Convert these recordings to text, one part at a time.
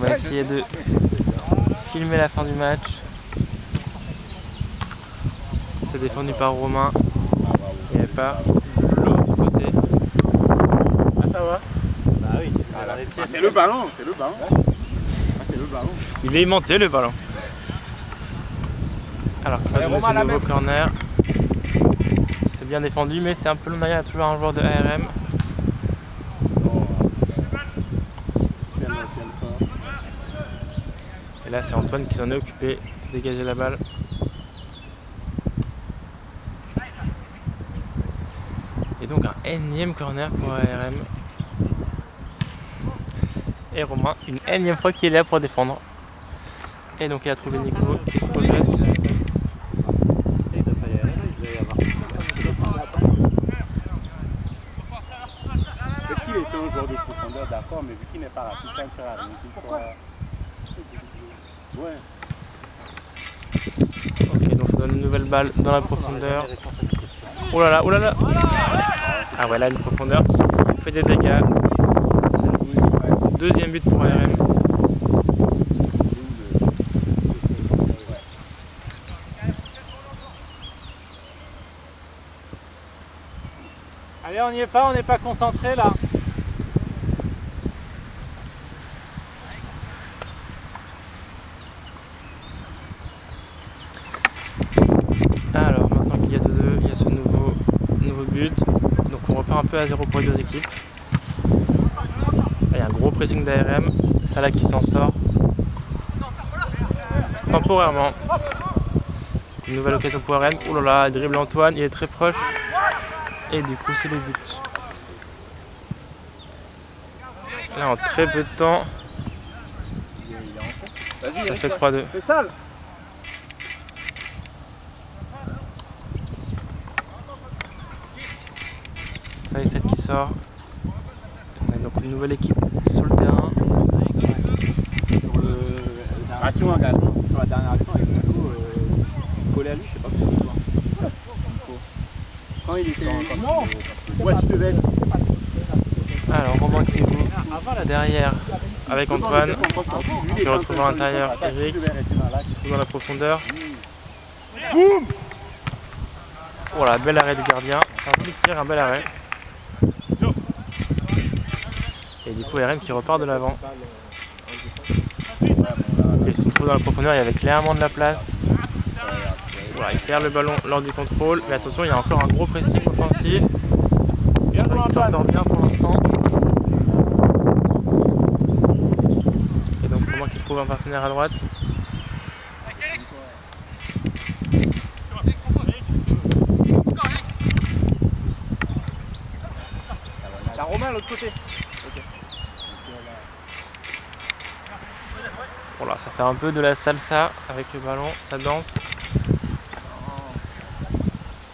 on va essayer de filmer la fin du match. C'est défendu par Romain. Il n'y avait pas de l'autre côté. Ah ça va? Bah oui, c'est le ballon, c'est le ballon. Ah, c'est le ballon. Il est aimanté le ballon. Alors, on va donner ce nouveau corner. C'est bien défendu, mais c'est un peu le maillot. Il y a toujours un joueur de ARM. Et là, c'est Antoine qui s'en est occupé de dégager la balle. Et donc un énième corner pour ARM. Et Romain, une énième fois qu'il est là pour défendre. Et donc il a trouvé Nico qui se projette. Petit est un joueur de profondeur, d'accord, mais vu qu'il n'est pas rapide, ça ne sert à rien qu'il soit... Ouais. Ok, donc ça donne une nouvelle balle dans la profondeur. Oh là là, oh là là. Ah ouais, là une profondeur qui fait des dégâts. C'est le deuxième but pour ARM. Allez, on n'y est pas, on n'est pas concentré là. Alors maintenant qu'il y a 2-2, il y a ce nouveau but. Donc on repart un peu à 0 pour les deux équipes. Là, il y a un gros pressing d'ARM. Salah qui s'en sort temporairement. Une nouvelle occasion pour ARM. Oh là là, il dribble Antoine, il est très proche. Et du coup c'est le but. Là en très peu de temps, ça fait 3-2. C'est sale. Là, celle qui sort. On a donc une nouvelle équipe sur le terrain. Sur la dernière action avec Nico, collé à lui, je sais pas pourquoi. Quand il était... Non. Ouais, tu devais être... Alors Romain qui joue derrière avec Antoine, qui retrouve à l'intérieur Eric, qui se trouve dans la profondeur. Boum. Oh là, bel arrêt du gardien, un petit tir, un bel arrêt. Et du coup RM qui repart de l'avant. Il se retrouve dans la profondeur, il y avait clairement de la place. Voilà, il perd le ballon lors du contrôle, mais attention, il y a encore un gros pressing offensif. Il s'en sort bien pour l'instant. Et donc Romain qui trouve un partenaire à droite. La Romain, l'autre côté. Voilà, ça fait un peu de la salsa avec le ballon, ça danse.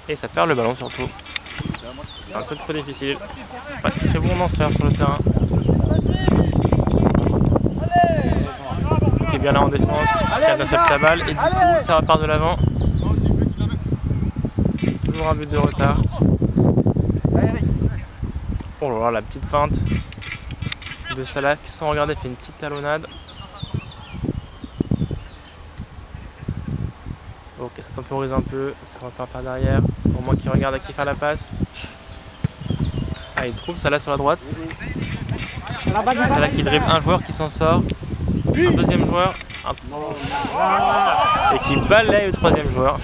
Et ça perd le ballon surtout. C'est un peu trop difficile. C'est pas très bon lanceur sur le terrain. Qui est bien là en défense, qui intercepte la balle et du coup ça repart de l'avant. Toujours un but de retard. Oh là là, la petite feinte de Salah qui sans regarder fait une petite talonnade. Ok, ça temporise un peu, ça repart par derrière. Pour moi qui regarde à qui faire la passe. Ah, il trouve Salah sur la droite. Salah qui dribble un joueur qui s'en sort. Un deuxième joueur. Et qui balaye le troisième joueur.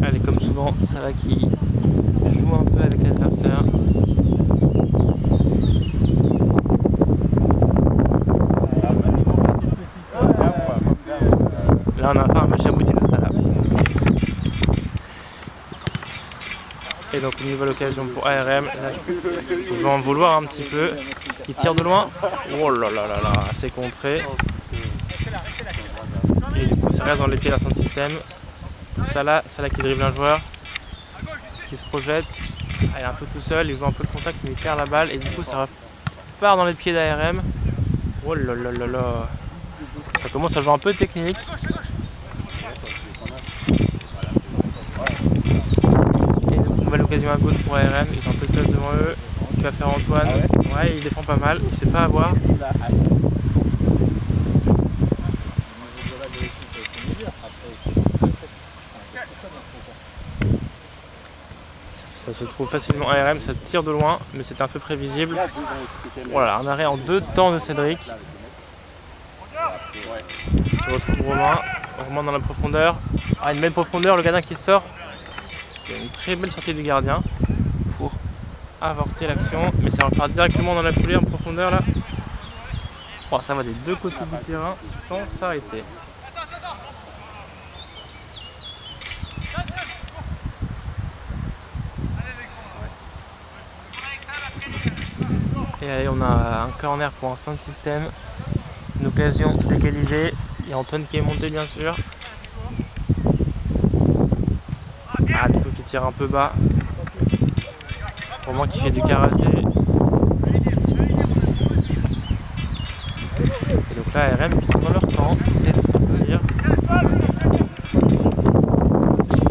Allez, comme souvent, Salah qui joue un peu avec l'adversaire. Là, on a fait un match abouti de Salah. Et donc, une nouvelle occasion pour ARM. Là, je vais en vouloir un petit peu. Il tire de loin. Oh là là là là, c'est contré. Et du coup, ça reste dans les pieds d'un son système. Salah qui dribble un joueur, qui se projette. Il est un peu tout seul, il joue un peu le contact, mais il perd la balle. Et du coup, ça part dans les pieds d'ARM. Oh là là là là. Ça commence à jouer un peu technique. Et donc, nouvelle occasion à gauche pour ARM. Ils ont un peu de place devant eux. Que va faire Antoine? Ouais, il défend pas mal. Il sait pas avoir. Ça se trouve facilement ARM, ça tire de loin, mais c'est un peu prévisible. Voilà, un arrêt en 2 temps de Cédric. Il se retrouve Romain. Romain dans la profondeur. Ah, une belle profondeur, le gardien qui sort. C'est une très belle sortie du gardien pour avorter l'action. Mais ça repart directement dans la foulée en profondeur là. Oh, ça va des deux côtés du terrain sans s'arrêter. Et allez, on a un corner pour un sound system. Une occasion d'égaliser. Il y a Antoine qui est monté bien sûr. Ah, du coup qui tire un peu bas. Romain qui fait du karaté. Et donc là, RM qui sont dans leur camp, ils essaient de sortir.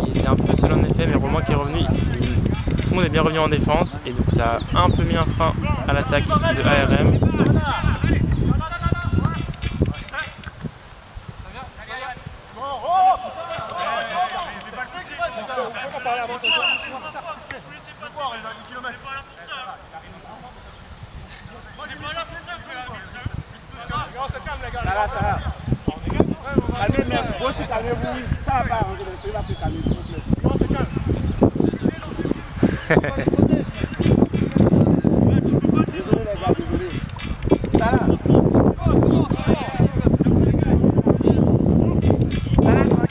Il était un peu seul en effet, mais Romain qui est revenu. Tout le monde est bien revenu en défense. Et donc ça a un peu mis un frein à l'attaque de ARM.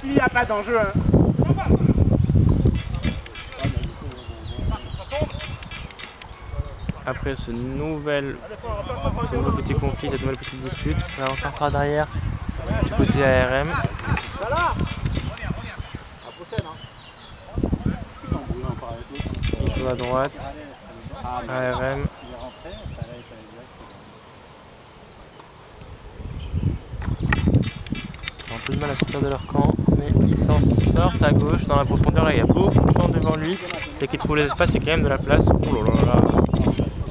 Il n'y a pas d'enjeu. Hein. Après ce nouveau petit conflit, cette nouvelle petite dispute, ça va encore par derrière du côté ARM. Il joue à droite. ARM. Ils ont un peu de mal à sortir de leur camp, mais ils s'en sortent à gauche dans la profondeur. Là, il y a beaucoup de champs devant lui. Dès qu'il trouve les espaces, il y a quand même de la place. Oh là là là.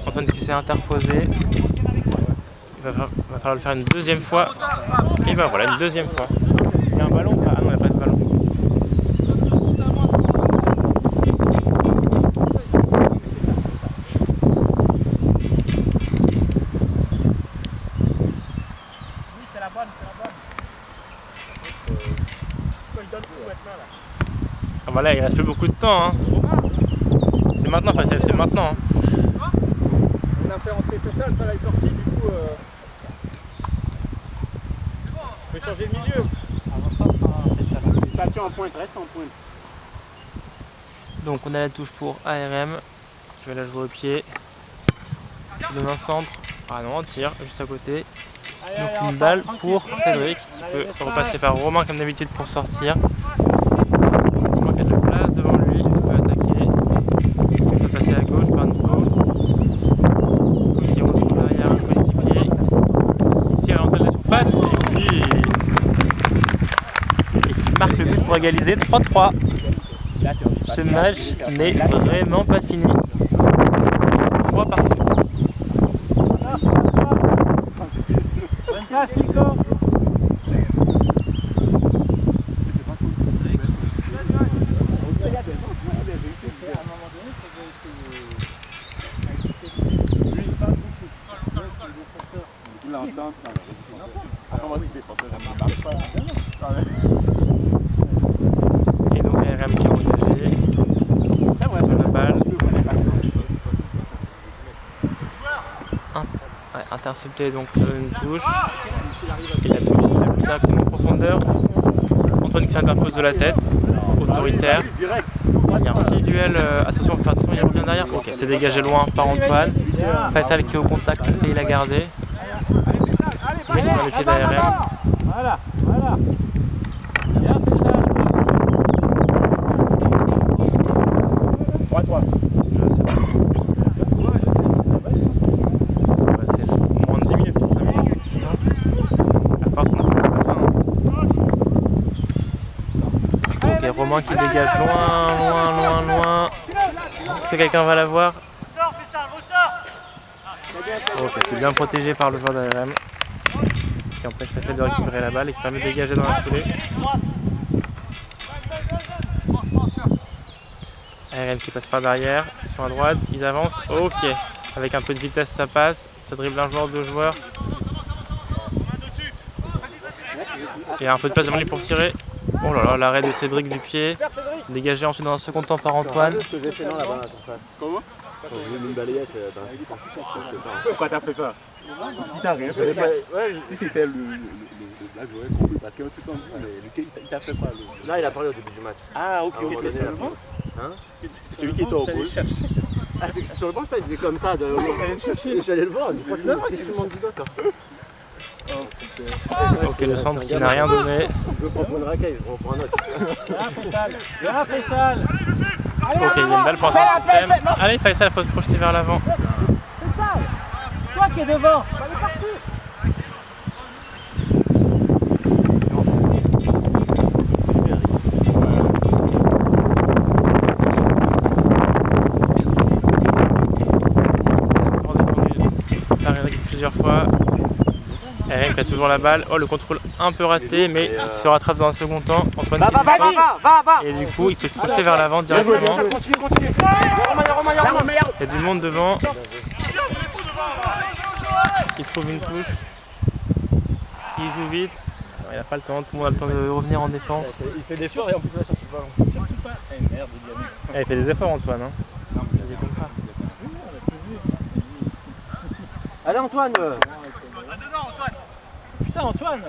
Antoine qui s'est interposé. Il va falloir le faire une deuxième fois. Et ben voilà, une deuxième fois. Il y a un ballon? Ah non, il n'y a pas de ballon. Ah bah là, il reste plus beaucoup de temps. Hein. C'est maintenant, Faisal, c'est maintenant. Hein. On a fait entrer Faisal, ça là est sorti, du coup. On peut changer de milieu. Ça tient en pointe, reste en pointe. Donc on a la touche pour ARM qui va la jouer au pied. Qui donne un centre. Ah non, on tire juste à côté. Donc une balle pour Cédric qui peut repasser par Romain comme d'habitude pour sortir. Romain qui a de la place devant lui, qui peut attaquer. Il peut passer à gauche par Nico. Nico qui retrouve derrière un coéquipier qui tire à l'entrée de la surface et qui marque le but pour égaliser 3-3. Ce match n'est vraiment pas fini. 3 partout. Bonne passe, Nico. Et donc ARM qui est engagé. Sur la balle. Ouais, intercepté, donc ça donne une touche. Et la touche il la plus directement en profondeur. Antoine qui s'interpose de la tête, autoritaire. Il y a un petit duel, attention, faire attention, il revient derrière. Ok, c'est dégagé loin par Antoine. Faisal qui est au contact, a failli la garder. Mais c'est dans les pieds d'ARM. Voilà, voilà. Bien fait ça. 3-3. Je sais pas. On va rester Romain qui dégage loin. Est-ce que quelqu'un va la voir? Ok, c'est bien protégé par le joueur d'ARM qui empêche Faisal de récupérer la balle et qui permet de dégager dans la foulée. ARM qui passe par derrière, ils sont à droite, ils avancent, ok. Avec un peu de vitesse ça passe, ça dribble un joueur, deux joueurs. Et un peu de place devant lui pour tirer. Oh là là, l'arrêt de Cédric du pied. Dégagé ensuite dans un second temps par Antoine. Comment? J'ai mis une balayette. Pourquoi t'as fait ça? Si t'as rien fait, si c'était le blague, j'aurais compris. Parce qu'un truc comme ça, il t'a fait pas. Là, il a parlé au début du match. Ah, ok, t'es sur le banc? Hein? C'est celui qui était au goal. Sur le banc, il était comme ça. Je suis allé le voir. Qu'est-ce que tu montes du doigt, toi? Ok, le centre qui n'a rien donné. Je prends pour une raquette, je prends un autre. Viens, Faisal. Ok, il y a une balle pour un centre système. Allez, Faisal, il faut se projeter vers l'avant. Faisal, toi qui es devant. Allez, parti. Plusieurs fois. Eric a toujours la balle. Oh, le contrôle un peu raté, mais il se rattrape dans un second temps. Antoine qui Va. et du coup, il peut se pousser vers l'avant directement. Continue. Il y a du monde devant. Il trouve une touche. S'il joue vite, il n'a pas le temps. Tout le monde a le temps de revenir en défense. Il fait des efforts et en plus, il va chercher le ballon. Surtout pas. Merde, il Il fait des efforts, Antoine. Hein. Je comprends pas. Allez, Antoine. Putain, Antoine.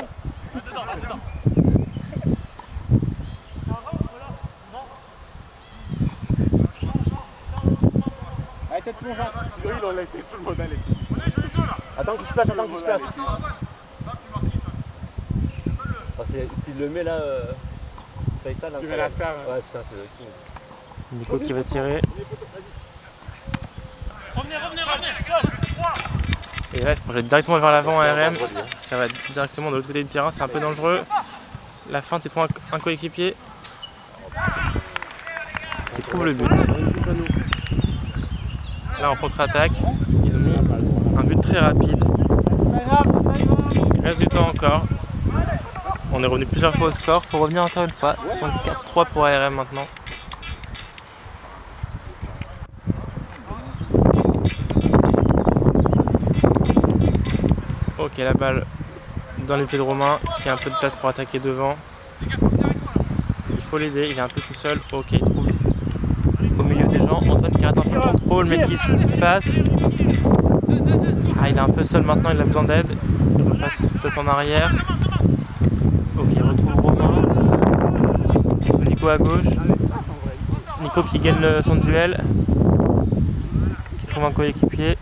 Allez, tête plongeante. Ils l'ont laissé, tout le monde a laissé. Attends qu'il se place. S'il le met là, Faisal là. Tu veux la star? Ouais, putain, c'est le king. Nico qui va tirer. Revenez. Et là, il se projette directement vers l'avant à RM. Ça va directement de l'autre côté du terrain, c'est un peu dangereux. La feinte, il trouve un coéquipier qui trouve le but. Là, en contre-attaque, ils ont mis un but très rapide. Il reste du temps encore. On est revenu plusieurs fois au score, il faut revenir encore une fois. Donc 4-3 pour ARM maintenant. Ok, la balle dans les pieds de Romain qui a un peu de place pour attaquer devant. Il faut l'aider, il est un peu tout seul. Ok, il trouve au milieu des gens. Antoine qui rate un peu le contrôle, mais qui se passe. Ah, il est un peu seul maintenant, il a besoin d'aide. Il repasse peut-être en arrière. Ok, il retrouve Romain. Il trouve Nico à gauche. Nico qui gagne son duel. Qui trouve un coéquipier.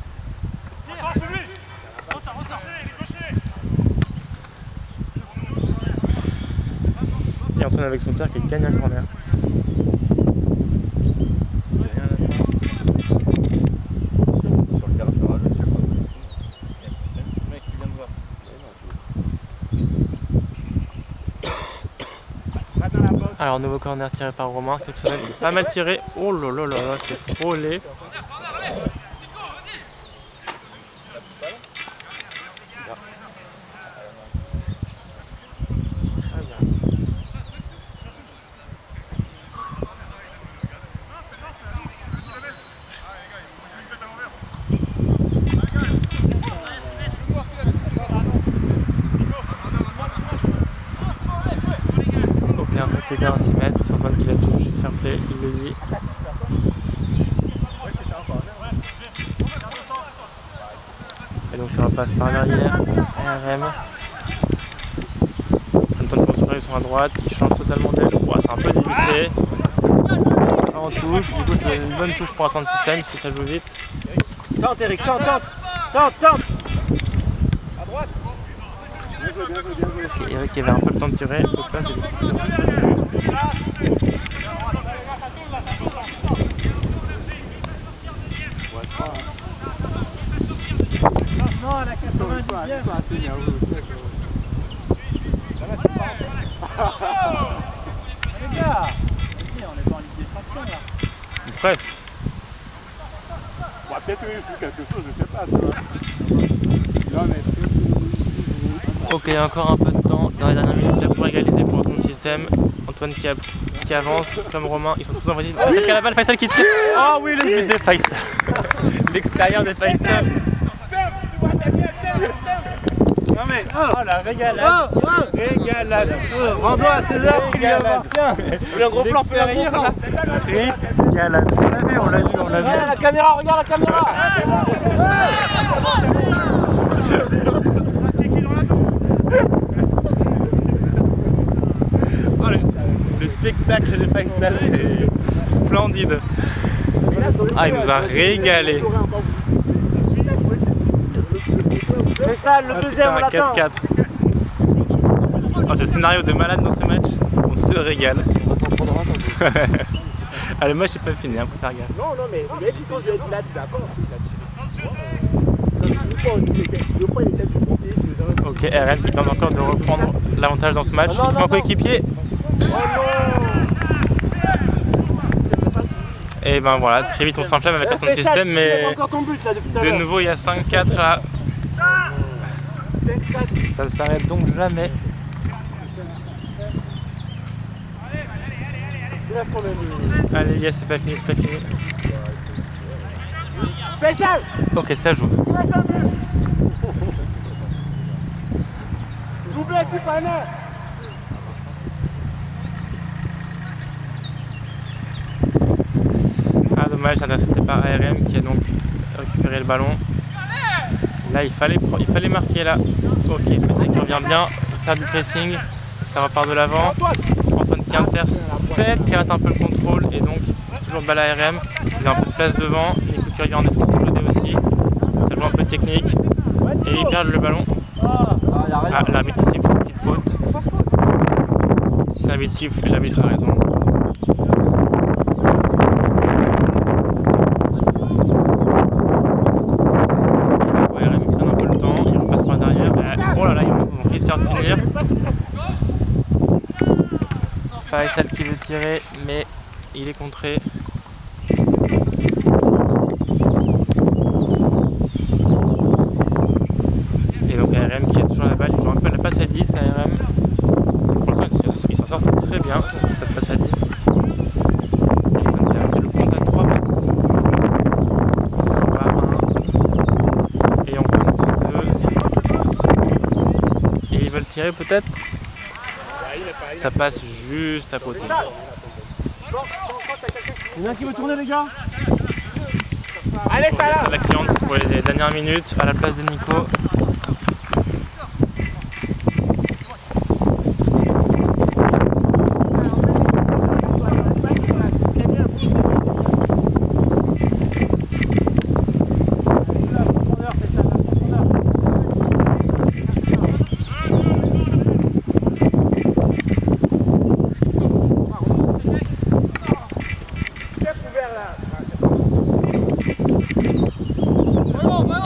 Et Antoine avec son tir qui gagne un corner. Alors nouveau corner tiré par Romain, exceptionnel, il est pas mal tiré. Oh là là là là, c'est frôlé. Un petit d'un à 6 mètres, c'est Antoine qui la touche, fair play, il le dit. Et donc ça repasse par l'arrière, RM. En même temps de construire, ils sont à droite, ils changent totalement d'aile. Ouais, c'est un peu dévissé. En touche, du coup c'est une bonne touche pour un centre système si ça joue vite. Tente Eric, tente. À droite. Et Eric qui avait un peu le temps de tirer, donc là c'est Non, à la 90e. Ils sont assez nerveux aussi. Les gars, presque. Bon, peut-être sur quelque chose, je sais pas, tu vois. Non, mais Ok, encore un peu de temps dans les dernières minutes déjà pour égaliser pour son système. Antoine qui avance comme Romain, ils sont tous en position. Faisal qui a la balle, Faisal qui tire. Oh oui, le but de Faisal. L'extérieur de Faisal. Non mais, oh la régalade. Régalade. Rends-toi à César ce qui lui appartient. Il y a un gros plan derrière là. Régalade. On l'a vu. Regarde la caméra, regarde la caméra. Oh, le spectacle de Faisal, c'est splendide. Ah, il nous a régalé. C'est ça, le deuxième, on l'attend. 4-4. Oh, ce scénario de malade dans ce match, on se régale. Allez, moi je suis pas fini, hein, faut faire gaffe. non, mais je lui ai dit quand je lui ai dit là, tu es d'accord. Deux fois, il était du bon pied. Ok, RM qui tente encore de reprendre l'avantage dans ce match. Son coéquipier. Et ben voilà, très vite on s'enflamme avec son système, mais de nouveau il y a 5-4 là. Ça ne s'arrête donc jamais. Allez, yes, c'est pas fini. Ok, ça joue. Ah dommage, intercepté par ARM qui a donc récupéré le ballon. Là il fallait marquer là. Ok, Faisal qui revient bien, faire du pressing, ça repart de l'avant. Antoine qui intercepte, qui rate un peu le contrôle et donc toujours balle à ARM. Il a un peu de place devant, Nico qui revient en défense pour l'aider aussi. Ça joue un peu de technique et il perd le ballon. Ah, l'arbitre qui siffle une petite faute. Si l'arbitre siffle, l'arbitre a raison. Finir. Faisal qui veut tirer, mais il est contré. Et donc ARM qui a toujours la balle, il joue un peu la passe à 10 ARM. Pour l'instant, ils s'en sortent très bien, cette passe à 10. Et donc il le compte à 3 passes. Ça va 1. Et on compte 2. Et ils veulent tirer peut-être. Ça passe juste à côté. Il y en a qui veut tourner les gars. Allez, ça là. C'est la cliente pour les dernières minutes à la place de Nico.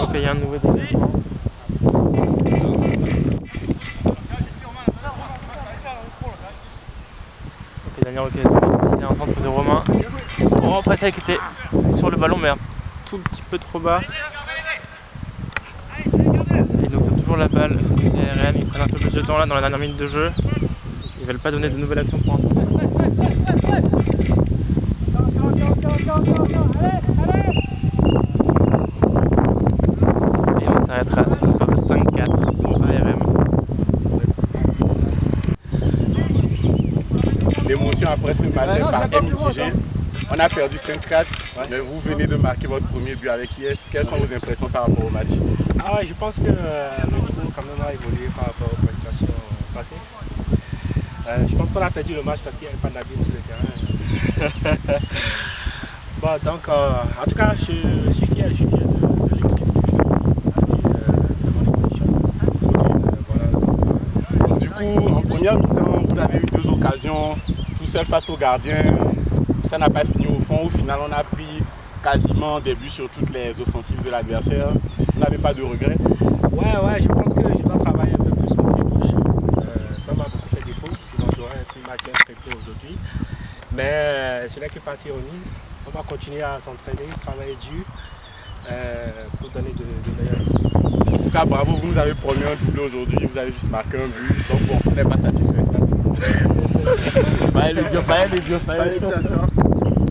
Ok, il y a un nouveau dégagement. Ok, Daniel, c'est un centre de Romain. Oh, Faisal qui était sur le ballon, mais un tout petit peu trop bas. Et donc, ils ont toujours la balle. TRM, ils prennent un peu plus de temps là dans la dernière minute de jeu. Ils veulent pas donner de nouvelles actions pour l'instant. Et on s'arrêtera sur le score de 5-4 pour ARM. L'émotion après ce match est mitigée. On a perdu 5-4, mais vous venez de marquer votre premier but avec IS. Quelles sont vos impressions par rapport au match? Ah ouais, je pense que le niveau quand même a évolué par rapport aux prestations passées. Je pense qu'on a perdu le match parce qu'il n'y avait pas d'habitude sur le terrain. Bon, donc, en tout cas, je suis fier de l'équipe de mon évolution. Voilà. Donc, du coup, en première mi-temps, vous avez eu 2 occasions, tout seul face au gardien. Ça n'a pas fini au fond. Au final, on a pris quasiment des buts sur toutes les offensives de l'adversaire. Vous n'avez pas de regrets? Ouais, je pense que je dois travailler un peu plus mon pied gauche. Ça m'a beaucoup fait défaut, sinon j'aurais pu marquer un triplé aujourd'hui. Mais ce n'est que partie remise. on va continuer à s'entraîner, travailler dur pour donner de meilleurs résultats. En tout cas, bravo, vous nous avez promis un doublé aujourd'hui, vous avez juste marqué un but, donc bon, on n'est pas satisfait. Fallait les vieux, fallait les vieux.